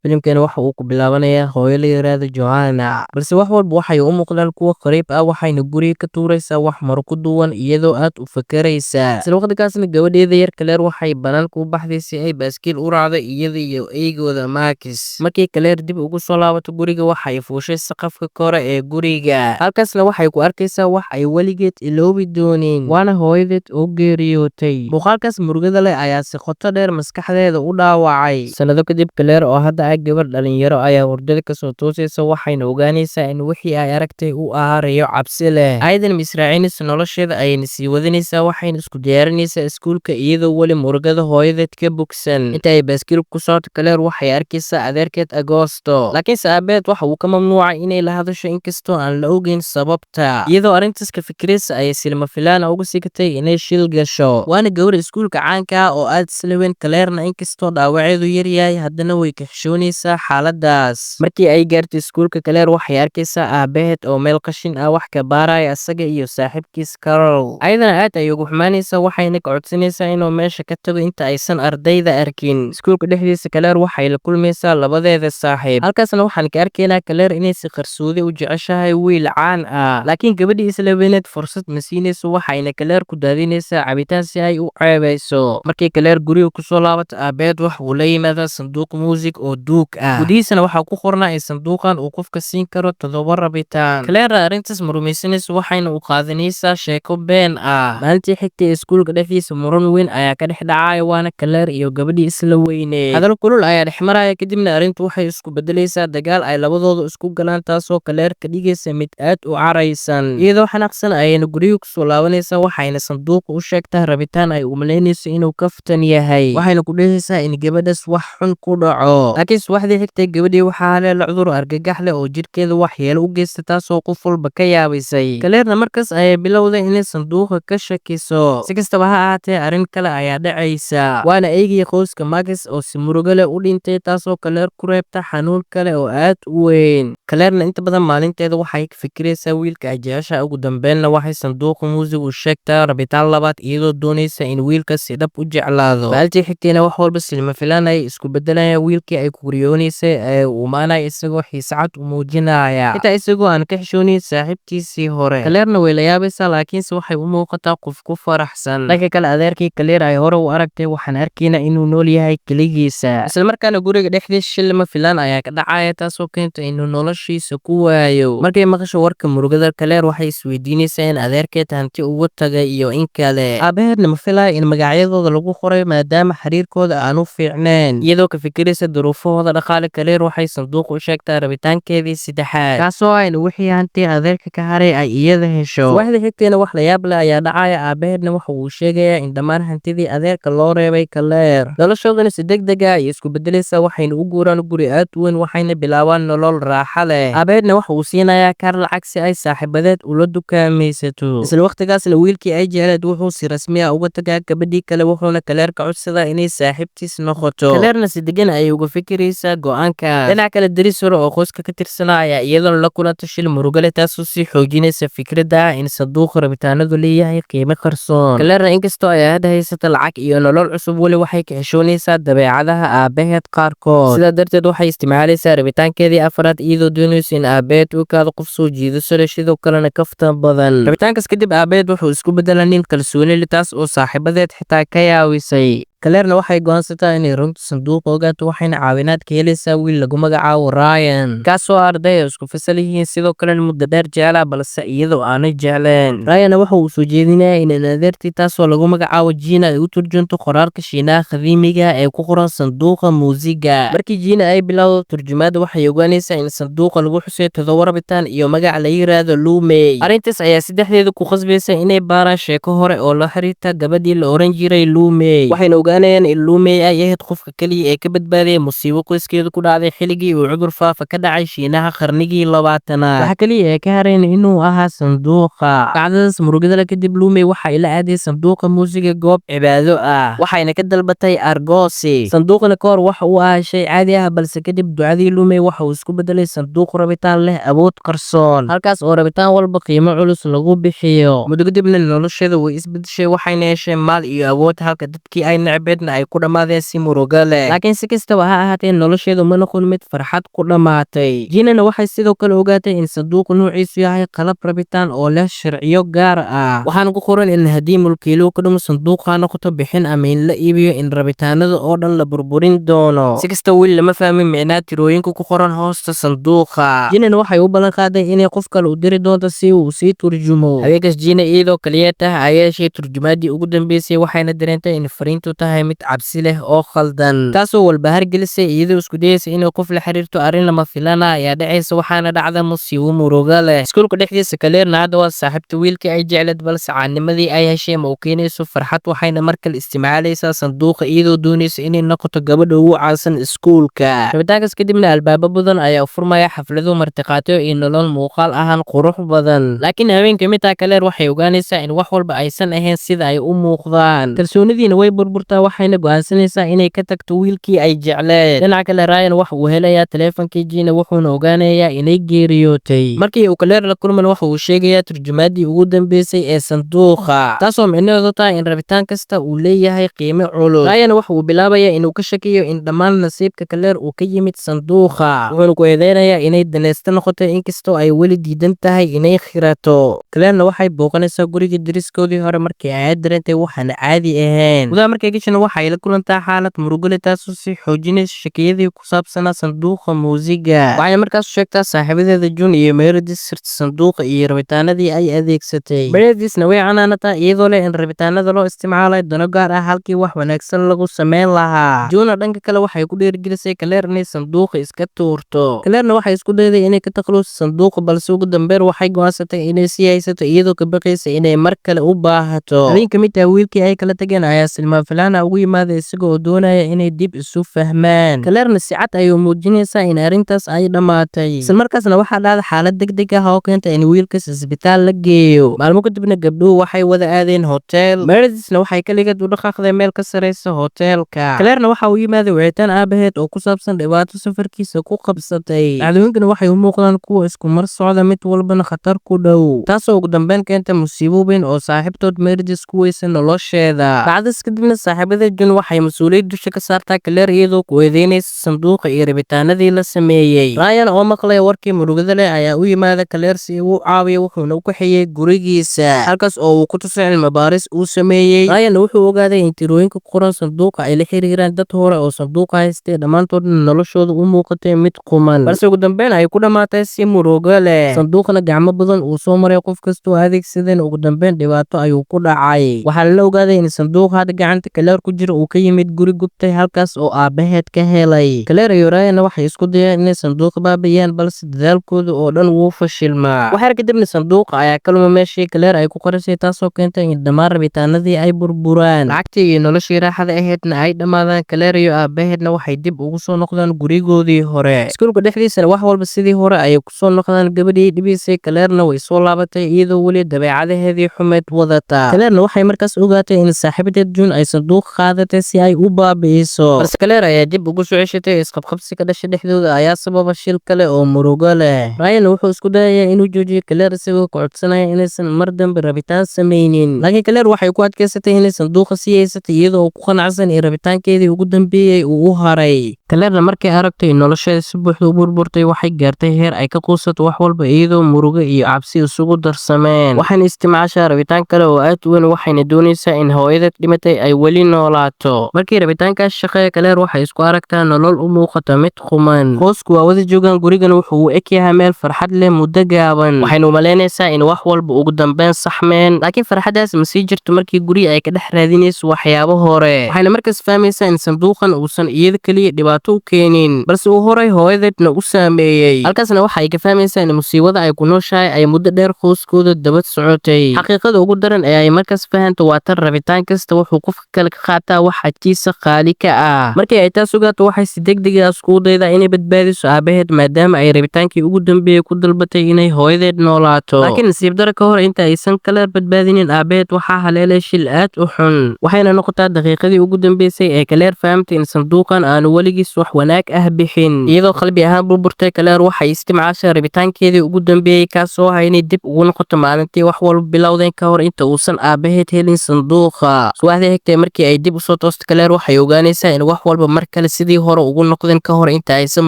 Filimkani waxa uu ku bilaabanayaa hooyo la yiraahdo Joanna, balse wax walba waxay u muuqdaan kuwo qariib ah waxayna guriga ka tuuraysaa wax maro ku duwan iyadoo aad u fakaraysa. Isla waqtigaasna gabadheeda yar Claire waxay banaanka u baxday si ay baaskiil u raacdo iyada iyo eygooda Max. Markii Claire dib ugu soo laabato guriga waxay fuushay saqafka kore ee guriga. Halkaasna waxay ku arkaysaa wax ay weligeed iloobi doonin, waana hooyadeed oo geeriyootay. Muuqaalkaas murugada leh ayaa si qoto dheer maskaxdeeda u dhaawacay. Sanado kadib Claire oo hadda gabar dhalinyaro ayaa hurdada kasoo toosaysa waxayna ogaanaysaa in wixii ay aragtay uu ahaa riyo cabsi leh. Aydan misraacinaysa nolosheeda ayayna sii wadanaysaa waxayna isku diyaarinaysaa iskuulka iyadoo weli murugada hooyadeed ka bogsan. Inta ay baaskiil ku socoto Claire waxay arkaysaa adeerkeed Agosto, laakiinse aabeed waxa uu ka mamnuucay inay la hadasho inkastoo aan la ogeyn sababta. Iyadoo arrintaas ka fikiraysa ayay silma filaan uga sigtay inay shil gasho, waana gabar iskuulka caanka ah oo aad isla weyn Claire-na inkastoo dhaawaceedu yar yahay haddana way ka xaaladaas. Markii ay gaartay iskuulka Claire waxay arkaysaa aabaheed oo meel qashin ah wax ka baaraya asaga iyo saaxiibkiis Carol. Ayadana aad ayay ugu xumaanaysaa waxayna ka codsanaysaa inuu meesha ka tago inta aysan ardayda arkin. Iskuulka dhexdiisa Claire waxay la kulmaysaa labadeeda saaxiib, halkaasna waxaan ka arkaynaa Claire inay si qarsoodi u jeceshahay wiil caan ah, laakiin gabadhii isla weyneed fursad ma siinayso waxayna Claire ku daadinaysaa cabitaan si ay u ceebeyso. Markii Claire guriga kusoo laabato aabaheed wax uu la yimaadaa sanduuq muusig oo gudihiisana waxaa ku qornaa in sanduuqan uu qofka siin karo 7 rabitaan. Claire arrintaas ma rumaysanayso waxayna u qaadanaysaa sheeko been ah. Maalintii xigtay iskuulka dhexdiisa muran weyn ayaa ka dhex dhacaya waana Claire iyo gabadhii isla weyneed. Hadal kulul ayaa dhex maraya kadibna arrintu waxay isku bedelaysaa dagaal ay labadooda isku galaan taasoo Claire ka dhigaysa mid aad u caraysan. Iyadoo xanaaqsan ayayna guriga kusoo laabanaysaa waxayna sanduuqa u sheegtaa rabitaan ay u malaynayso inuu kaftan yahay, waxayna ku dhehaysaa in gabadhaas wax xun ku dhaco. Laakiin subaxdii xigtay gabadhii waxaa haleela cudur argagax leh oo jirkeeda waxyeelo u geysta taasoo qof walba ka yaabisay. Claire-na markaas ayay bilowday inay sanduuqa ka shakiso. Si kastaba ha ahaatee arrin kale ayaa dhacaysa, waana eygii qoyska Max oo si murugo leh u dhintay taasoo Claire ku reebta xanuun kale oo aad u weyn. Claire-na inta badan maalinteeda waxay ka fikiraysaa wiilka ay jeceshahay, ugu dambeynna waxay sanduuqa muusig u sheegtaa rabitaan labaad iyadoo doonaysa in wiilka si dhab u jeclaado. Maalintii xigtayna wax walba silma filaan ay isku bedelayaan. Wiilkii ay ku guriyoonaysay ee uu maanay isagoo xiise cad u muujinaya xitaa isagoo aan ka xishoonin saaxiibkiisii hore. Claire-na way la yaabaysaa laakiinse waxay u muuqataa qof ku faraxsan. dhanka kale adeerkii Claire ay hore u aragtay waxaan arkaynaa inuu nool yahay keligiisa, isla markaana guriga dhexdiisa shil lama filaan ayaa ka dhacaya taasoo keenta inuu noloshiisa ku waayo. Markay maqasho warka murugada Claire waxay isweydiinaysaa in adeerkeed hanti uga tagay iyo in kale. Aabaheedna ma filaya in magacyadooda lagu qoray maadaama xiriirkooda aan u fiicnayn. Iyadoo ka fikiraysa duruufahooda dhaqaale Claire waxay sanduuq u sheegtaa rabitaankeedii saddexaad, kaasoo ah in wixii hanti adeerka ka haray ay iyada hesho. Subaxdii xigtayna wax la yaab leh ayaa dhacaya. Aabaheedna waxa uu sheegayaa in dhammaan hantidii adeerka loo reebay Claire. Noloshoodana si degdeg ah ayay isku bedelaysaa waxayna u guuraan guri aad u weyn waxayna bilaabaan nolol raaxo leh. Aabaheedna waxa uu siinayaa Carol lacag si ay saaxiibadeed ula dukaamaysato. Isla waqtigaasna wiilkii ay jecleed wuxuu si rasmi ah uga tagaa gabadhii kale wuxuuna Claire ka codsadaa inay saaxiibtiis noqoto. Claire-na si degan ayay uga fikiraysaa go'aankaas. Dhinaca kale daris hore oo qoyska ka tirsanaa ayaa iyadana la kulanta shil murugo leh taasoo sii xoojinaysa fikradda ah in sanduuqa rabitaanadu leeyahay qiimo qarsoon. Claire-na inkastoo ay hadda haysata lacag iyo nolol cusub weli waxay ka xishoonaysaa dabeecadaha aabaheed qaarkood, sidaa darteed waxay isticmaalaysaa rabitaankeedii afraad iyadoo doonaysa in aabaheed u ekaado qof soo jiidasho leh sidoo kalena kaftan badan. rabitaankaas kadib aabaheed wuxuu isku bedelaa nin kalsooni leh taas oo saaxiibadeed xitaa ka yaawisay. Claire-na waxay go'aansataa inay runta sanduuqa ogaato waxayna caawinaad ka helaysaa wiil lagu magacaabo Ryan, kaasoo arday isku fasal yihiin sidoo kalena muddo dheer jeclaa balse iyadoo aanay jecleen. Ryan waxa uu soo jeedinayaa in adeertii taasoo lagu magacaabo Gina ay u turjunto qoraalka Shiinaha qadiimiga ee ku qoran sanduuqa muusiga. Markii Gina ay bilowdo turjumaadda waxay ogaanaysaa in sanduuqa lagu xusay 7 rabitaan iyo magac la yiraahdo Lumey. Arrintaas ayaa saddexdeeda ku khasbaysa inay baaraan sheeko hore oo la xiriirta gabadhii la oran jiray Lumey, waxayna ogaanayaan in Lumey ay ahayd qofka kaliya ee ka badbaadiyay musiibo qoyskeeda ku dhacday xilligii uu cudur faafa ka dhacay Shiinaha qarnigii 20aad. waxa kaliya ee ka hareen inuu ahaa sanduuqa. dhacdadaas murugada leh kadib Lumey waxay la aaday sanduuqa muusiga goob cibaado ah waxayna ka dalbatay argoosi. sanduuqana kahor waxa uu ahaa shay caadi ah balse kadib ducadii Lumey waxa uu isku bedelay sanduuq rabitaan leh awood qarsoon, halkaas oo rabitaan walba qiimo culus lagu bixiyo. muddo kadibna nolosheeda way isbedeshay waxayna heshay maal iyo awood halka dadkii ay saaxiibeedna ay ku dhammaadeen si murugo leh. laakiin si kastaba ha ahaatee nolosheedu ma noqon mid farxad ku dhammaatay. Jinana waxay sidoo kale ogaatay in sanduuqu nuuciisu yahay qalab rabitaan oo leh sharciyo gaar ah, waxaana ku qoran in haddii mulkiiluhu ka dhumo sanduuqa noqoto bixin ama in la iibiyo in rabitaanada oo dhan la burburin doono. si kasta weli lama fahmin micnaa tirooyinka ku qoran hoosta sanduuqa. Jinana waxay u ballan qaaday inay qof kale u diri doonto si uu sii turjumo. haweenkaas Jina iyadoo kaliya tah ayaa yeeshay turjumaadii ugu dambeysay, waxayna dareentay in fariintu tahay mid cabsi leh oo khaldan, taasoo walbahar gelisay iyadoo isku dayaysa inay qof la xiriirto. arrin lama filana ayaa dhacaysa, waxaana dhacda musiibo murugo leh. iskuulka dhexdiisa Claire-na hadda waa saaxiibta wiilkii ay jecleed, balse caanimadii ay heshay ma u keenayso farxad. waxayna markale isticmaalaysaa sanduuqa iyadoo doonaysa inay noqoto gabadha ugu caansan iskuulka. rabitaankaas kadibna albaabo badan ayaa furmaya, xaflado, martiqaatyo iyo nolol muuqaal ahaan qurux badan. laakiin haweenka mid ah Claire waxay ogaanaysaa in wax walba aysan ahayn sida ay u muuqdaan. kalsoonidiina way burburtaa, waxayna go'aansanaysaa inay ka tagto wiilkii ay jecleed. dhinaca kale Ryan waxa uu helayaa taleefankii Jina, wuxuuna ogaanayaa inay geeriyootay. markii uu Claire la kulman waxa uu sheegayaa turjumaadii ugu dambeysay ee sanduuqa, taasoo micnaheedu tahay in rabitaan kasta uu leeyahay qiimo culus. Ryan waxa uu bilaabayaa inuu ka shakiyo in dhammaan nasiibka Claire uu ka yimid sanduuqa, wuxuuna ku eedeynayaa inay danaysta noqotay inkastoo ay weli diidan tahay inay khirato. Claire-na waxay booqanaysaa guriga deriskoodii hore markii ay dareentay waxaan caadi ahayn. gudaha markay gashana waxay la kulantaa xaalad murugo leh, taasoo sii xoojinaysa shakiyadii ku saabsanaa sanduuqa muusiga. waxay markaas u sheegtaa saaxiibadeeda June iyo Meredith sirta sanduuqa iyo rabitaanadii ay adeegsatay. Meredithna way canaanataa iyadoo leh in rabitaanada loo isticmaalay dano gaar ah halkii wax wanaagsan lagu sameyn lahaa. June dhanka kale waxay ku dhiirigelisay Claire inay sanduuqa iska tuurto. Claire-na waxay isku dayday inay ka takhalusto sanduuqa, balse ugu dambeyn waxay go'aansatay inay sii haysato iyadoo ka baqaysa inay mar kale u baahato. habeen ka mid ah wiilkii ay kala tageen ayaa silmaan filaana ugu yimaaday isaga oo doonaya inay dib isu fahmaan. Claire-na si cad ayuu muujinaysaa in arrintaas ay dhammaatay, isla markaasna waxaa dhacda xaalad degdeg ah oo keenta in wiilkaas isbitaal la geeyo. maalmo kadibna gabdhuhu waxay wada aadeen hotel. Meredithna waxay kaligeed u dhaqaaqday meel ka sareysa hotelka. Claire-na waxa uu yimaaday wicitaan aabaheed oo ku saabsan dhibaato safarkiisa ku qabsatay. dhacdooyinkana waxay u muuqdaan kuwa isku mar socda, mid walbana khatar ku dhow, taasoo ugu dambeyn keenta musiibo weyn oo saaxiibtood Meredith ku weysa nolosheeda. dhacdaas kadibna saaxiibada June waxay mas-uuliyad dusha ka saartaa Claire iyadoo ku eedeynaysa sanduuqa iyo rabitaanadii la sameeyey. Ryan oo maqlaya warkii murugada leh ayaa u yimaada Claire si uu u caawiyo, wuxuuna u kaxeeyey gurigiisa halkaas oo uu ku tusay cilmi baaris uu sameeyey. Ryan wuxuu ogaaday in tirooyinka ku qoran sanduuqa ay la xiriiraan dad hore oo sanduuqa haystay, dhammaantoodna noloshooda u muuqatay mid quman, balse ugu dambeyn ay ku dhammaatay si murugo leh. sanduuqna gacmo badan uu soo maray qof kastoo adeegsadeen, ugu dambeyn dhibaato ayuu ku dhacay. waxaa la ogaaday in sanduuqa hadda gacanta Claire ku jira uu ka yimid guri gubtay halkaas oo aabaheed ka helay. Claire iyo Ryan waxay isku dayeen inay sanduuqa baabi'iyaan, balse dadaalkooda oo dhan wuu fashilmaa. waxyar kadibna sanduuqa ayaa ka luma meeshii Claire ay ku qorisay, taasoo keentay in dhammaan rabitaanadii ay burburaan, lacagtii iyo noloshii raaxada ahaydna ay dhammaadaan. Claire iyo aabaheedna waxay dib ugu soo noqdaan gurigoodii hore. iskuulka dhexdiisana wax walba sidii hore ayay ku soo noqdaan. gabadhii dhibaysay Claire-na way soo laabatay iyadoo weli dabeecadaheedii xumeed wadata. Claire-na waxay markaas ogaatay in saaxiibadeed June ay sanduuqa qaadatay si ay u baabi'iso, balse Claire ayaa dib ugu soo ceshatay. isqabqabsiga dhasha dhexdooda ayaa sababa shil kale oo murugo leh. Ryan wuxuu isku dayayaa inuu joojiyo Claire isagoo ka codsanaya inaysan mar dambe rabitaan sameynin, laakiin Claire waxay ku adkaysatay inay sanduuqa sii haysatay iyadoo ku qanacsan in rabitaankeedii ugu dambeeyay uu u haray. Claire-na markay aragtay in nolosheeda si buuxda u burburtay, waxay gaartay heer ay ka quusato wax walba iyadoo murugo iyo cabsi isugu darsameen. waxayna isticmaashaa rabitaan kale oo aad u weyn, waxayna doonaysaa in hooyadeed dhimatay ay weli noolaato. markii rabitaankaas shaqeeya, Claire waxay isku aragtaa nolol u muuqata mid quman. qoysku waa wada joogaan, gurigana wuxuu u eg yahay meel farxad leh muddo gaaban. waxayna u malaynaysaa in wax walba ugu dambeyn saxmeen, laakiin farxaddaas ma sii jirto markii guri ay ka dhex raadinayso waxyaabo hore. waxayna markaas fahmaysaa in sanduuqan uusan iyada keliya dhibaato u keenin, balse uu horay hooyadeedna u saameeyey. halkaasna waxay ka fahmaysaa in musiibada ay ku nooshahay ay muddo dheer qoyskooda daba socotay. xaqiiqada ugu daran ee ay markaas fahanto waa tan rabitaan kasta wuxuu qofka kale ka qaataa wax agtiisa qaali ka ah. markii ay taas ogaato, waxay si degdeg ah iskugu daydaa inay badbaadiso aabaheed, maadaama ay rabitaankii ugu dambeeyay ku dalbatay inay hooyadeed noolaato. laakiin nasiib daro ka hor inta aysan Claire badbaadinin aabaheed, waxaa haleelay shil aad u xun. waxayna noqotaa daqiiqadii ugu dambeysay ee Claire fahamtay in sanduuqan aanu weligiis wax wanaag ah bixin. iyadoo qalbi ahaan burburtay, Claire waxay isticmaashay rabitaankeedii ugu dambeeyay, kaasoo ah inay dib ugu noqoto maalintii wax walba bilowdeen ka hor inta uusan aabaheed helin sanduuqa. subaxdii xigtay markii ay dib usoo toosto Claire waxay ogaanaysaa in wax walba mar kale sidii hore ugu noqdeen ka hor inta aysan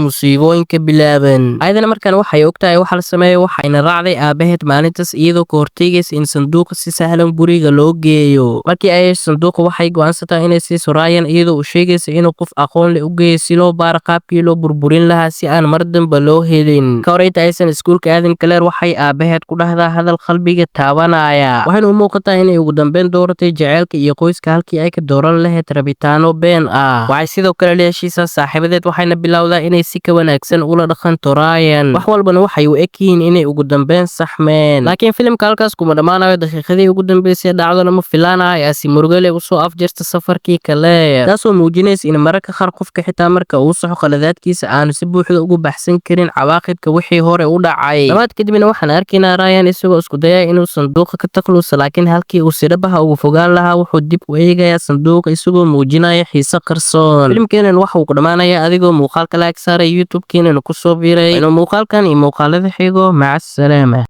musiibooyinka bilaaban. Ayadana markaan waxay ogtahay waxa la sameeyo waxayna raacday aabaheed maalintaas iyadoo ka horteegaysa in sanduuqa si sahlan guriga loo geeyo. Markii ay sanduuqa waxay go'aansataa inay siiso Ryan iyadoo u sheegaysa inuu qof aqoon leh u geeyo si loo baaro qaabkii loo burburin lahaa si aan mar dambe loo helin. Ka hor inta aysan iskuulka aadin Claire waxay aabaheed ku dhahdaa hadal qalbiga taabanaya. Waxayna u muuqataa inay ugu dambeyn dooratay jaceylka iyo qoyska halkii ay ka dooran lahayd rabitaano been ah. Waxay sidoo kale la heshiisaa saaxiibadeed waxayna bilowdaa inay si ka wanaagsan ula dhaqanto Ryan. Wax walbana waxay u egyihiin inay ugu dambeyn saxmeen. Laakiin filimka halkaas kuma dhammaanayo. Daqiiqadii ugu dambeysay dhacdo lama filaan ah ayaa si murugo leh usoo afjarta safarkii Claire, taasoo muujinaysa in mararka qaar qofka xitaa marka uu saxo khaladaadkiisa aanu si buuxda ugu baxsan karin cawaaqibka wixii hore u dhacay. Dhammaad kadibna waxaan arkaynaa Ryan isagoo isku dayaya inuu sanduuqa ka takhaluso, laakiin halkii uu si dhabaha ugu fogaan lahaa wuxuu dib u eegayaa sanduuqa isagoo muujinaya xiise qarsoon. Filimkeenan waxa uu ku dhammaanayaa adigoo muuqaalka like saaray YouTube-keenana ku soo biiray inuu muuqaalkan iyo muuqaalada xigo. Maca salaama.